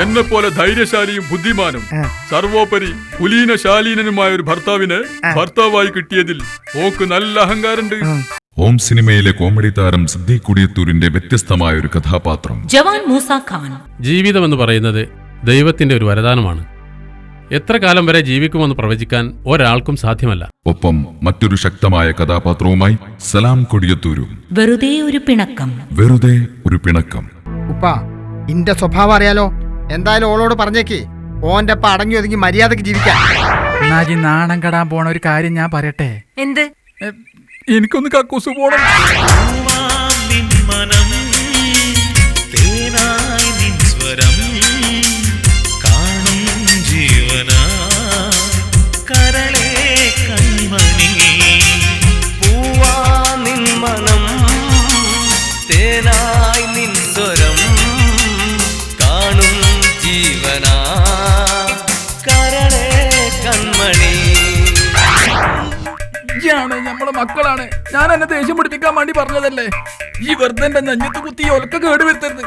എന്നെ പോലെ ധൈര്യശാലിയും ബുദ്ധിമാനും സർവോപരി കുലീനശാലീനനുമായ ഒരു ഭർത്താവിനെ ഭർത്താവായി കിട്ടിയതിൽ ഓക്ക് നല്ല അഹങ്കാരമുണ്ട്. ഹോം സിനിമയിലെ കോമഡി താരം സിദ്ദീഖ് കുടിയത്തൂരിന്റെ വ്യത്യസ്തമായ ഒരു കഥാപാത്രം ജവാൻ മൂസ ഖാൻ. ജീവിതം എന്ന് പറയുന്നത് ദൈവത്തിന്റെ ഒരു വരദാനമാണ്. എത്ര കാലം വരെ ജീവിക്കുമെന്ന് പ്രവചിക്കാൻ ഒരാൾക്കും സാധ്യമല്ല. ഒപ്പം മറ്റൊരു ശക്തമായ കഥാപാത്രവുമായി സലാം കൊടിയത്തൂരും. വെറുതെ ഒരു പിണക്കം. വെറുതെ ഒരു പിണക്കം. ഉപ്പ, ഇന്റെ സ്വഭാവം അറിയാലോ. എന്തായാലും ഓളോട് പറഞ്ഞേക്ക് ഓന്റെ അപ്പ അടങ്ങി ഒതുങ്ങി മര്യാദക്ക് ജീവിക്കാൻ. നാജി നാണം കെടാൻ പോണ ഒരു കാര്യം ഞാൻ പറയട്ടെ. എന്ത്? എനിക്കൊന്ന് കക്കൂസ് പോണം. നമ്മളെ മക്കളാണ്. ഞാൻ എന്നെ ദേഷ്യം പിടിപ്പിക്കാൻ വേണ്ടി പറഞ്ഞതല്ലേ. ഈ വെറുതെ എന്റെ നെഞ്ഞത്ത് കുത്തി ഒലക്ക കേട് വരുത്തരുത്.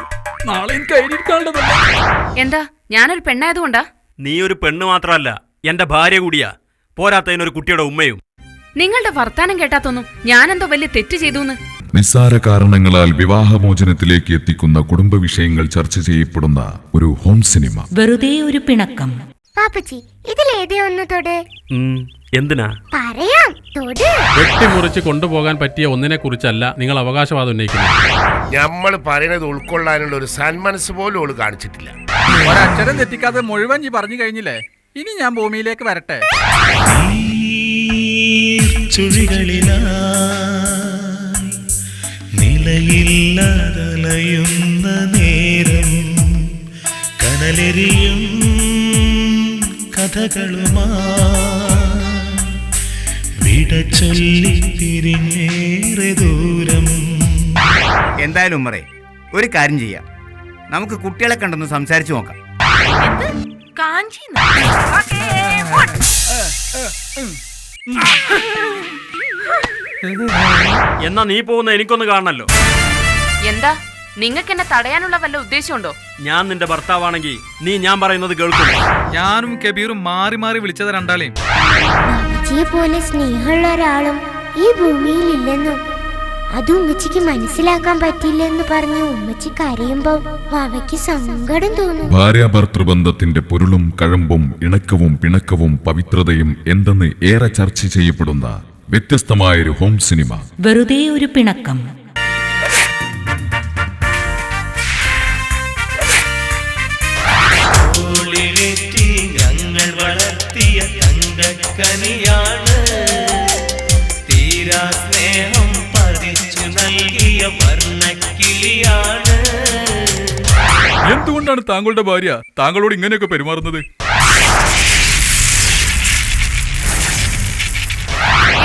നാളെ എനിക്ക് ഐഡിക്കാണ്ടതല്ല. എന്താ ഞാനൊരു പെണ്ണായതുകൊണ്ടാ? നീ ഒരു പെണ്ണ് മാത്രമല്ല, എന്റെ ഭാര്യ കൂടിയാ. പോരാത്തതിനൊരു കുട്ടിയുടെ ഉമ്മയും. നിങ്ങളുടെ വർത്താനം കേട്ടാത്തൊന്നും ഞാനെന്തോ വലിയ തെറ്റ് ചെയ്തു. നിസ്സാര കാരണങ്ങളാൽ വിവാഹമോചനത്തിലേക്ക് എത്തിക്കുന്ന കുടുംബ വിഷയങ്ങൾ ചർച്ച ചെയ്യപ്പെടുന്ന ഒരു ഹോം സിനിമ. വെറുതെ ഒരു പിണക്കം. പാപ്പച്ചി, ഇതിലേതേ ഒന്ന് തൊട്. എന്തിനാ? പറയാം, തൊട്. വെട്ടിമുറിച്ച് കൊണ്ടുപോകാൻ പറ്റിയ ഒന്നിനെ കുറിച്ചല്ല നിങ്ങൾ അവകാശവാദം ഉന്നയിക്കുന്നത്. നമ്മൾ പറയുന്നത് ഉൾക്കൊള്ളാനുള്ള ഒരു സന്മനസ് പോലും ഓള് കാണിച്ചിട്ടില്ല. ഒരക്ഷരം തെറ്റിക്കാതെ മുഴുവൻ ഈ പറഞ്ഞു കഴിഞ്ഞില്ലേ. ഇനി ഞാൻ ഭൂമിയിലേക്ക് വരട്ടെ. നിലയില്ലാതലയുന്ന നേരം കനലെറിയും കഥകളുമാ വിട ചൊല്ലി പിരിഞ്ഞേറെ ദൂരം. എന്തായാലും ഉമ്മറേ, ഒരു കാര്യം ചെയ്യാം. നമുക്ക് കുട്ടികളെ കണ്ടൊന്ന് സംസാരിച്ചു നോക്കാം. എന്നാ നീ പോകുന്ന എനിക്കൊന്ന് കാണണല്ലോ. എന്താ നിങ്ങൾക്ക് എന്നെ തടയാനുള്ള വല്ല ഉദ്ദേശമുണ്ടോ? ഞാൻ നിന്റെ ഭർത്താവാണെങ്കിൽ നീ ഞാൻ പറയുന്നത് കേൾക്കും. ഞാനും കബീറും മാറി മാറി വിളിച്ചത് രണ്ടാളെയും. ഉമ്മച്ചിയെ പോലെ സ്നേഹമുള്ള ഒരാളും ഈ ഭൂമിയിൽ ഇല്ലെന്നും അത് ഉമ്മച്ചിക്ക് മനസ്സിലാക്കാൻ പറ്റില്ലെന്ന് പറഞ്ഞ് ഉമ്മച്ചി കരയുമ്പോ അവയ്ക്ക് സങ്കടം തോന്നും. ഭാര്യാഭർത്തൃബന്ധത്തിന്റെ പൊരുളും കഴമ്പും ഇണക്കവും പിണക്കവും പവിത്രതയും എന്തെന്ന് ഏറെ ചർച്ച ചെയ്യപ്പെടുന്ന വ്യത്യസ്തമായൊരു ഹോം സിനിമ. വെറുതെ ഒരു പിണക്കം. ഞങ്ങൾ വളർത്തിയ തങ്കക്കനിയാണ്, തീരാ സ്നേഹം പതിച്ചു നൽകിയ വർണ്ണക്കിളിയാണ്. എന്തുകൊണ്ടാണ് താങ്കളുടെ ഭാര്യ താങ്കളോട് ഇങ്ങനെയൊക്കെ പെരുമാറുന്നത്?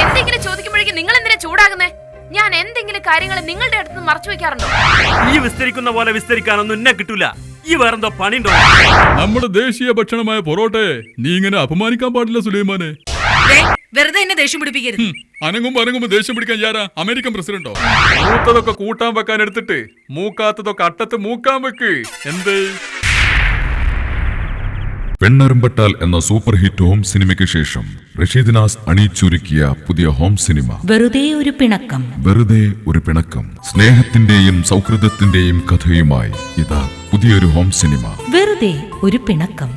എന്തെങ്കിലും ചോദിക്കുമ്പോഴേക്കും നിങ്ങൾ എന്തിനാ ചൂടാകുന്നേ? ഞാൻ എന്തെങ്കിലും കാര്യങ്ങൾ നിങ്ങളുടെ അടുത്ത് മറച്ചു വെക്കാറുണ്ടോ? ഈ വിസ്തരിക്കുന്ന പോലെ വിസ്തരിക്കാനൊന്നും എന്നെ കിട്ടൂല. ഈ വേറെന്തോ പണിണ്ടോ? നമ്മുടെ ദേശീയ ഭക്ഷണമായ പൊറോട്ടയെ നീ ഇങ്ങനെ അപമാനിക്കാൻ പാടില്ല സുലൈമാനെ. വെറുതെ എന്നെ ദേഷ്യം പിടിപ്പിക്കരുത്. അനങ്ങുമ്പോ ദേഷ്യം പിടിക്കാൻ ഞാനാ അമേരിക്കൻ പ്രസിഡന്റോ? മൂത്തതൊക്കെ കൂട്ടാൻ വെക്കാൻ എടുത്തിട്ട് മൂക്കാത്തതൊക്കെ അട്ടത്ത് മൂക്കാൻ വെക്ക്. എന്തേ? പെണ്ണറുമ്പട്ടാൽ എന്ന സൂപ്പർ ഹിറ്റ് ഹോം സിനിമയ്ക്ക് ശേഷം റഷീദ് നാസ് അണിയിച്ചൊരുക്കിയ പുതിയ ഹോം സിനിമ വെറുതെ ഒരു പിണക്കം. വെറുതെ ഒരു പിണക്കം. സ്നേഹത്തിന്റെയും സൗഹൃദത്തിന്റെയും കഥയുമായി ഇതാ പുതിയൊരു ഹോം സിനിമ. വെറുതെ ഒരു പിണക്കം.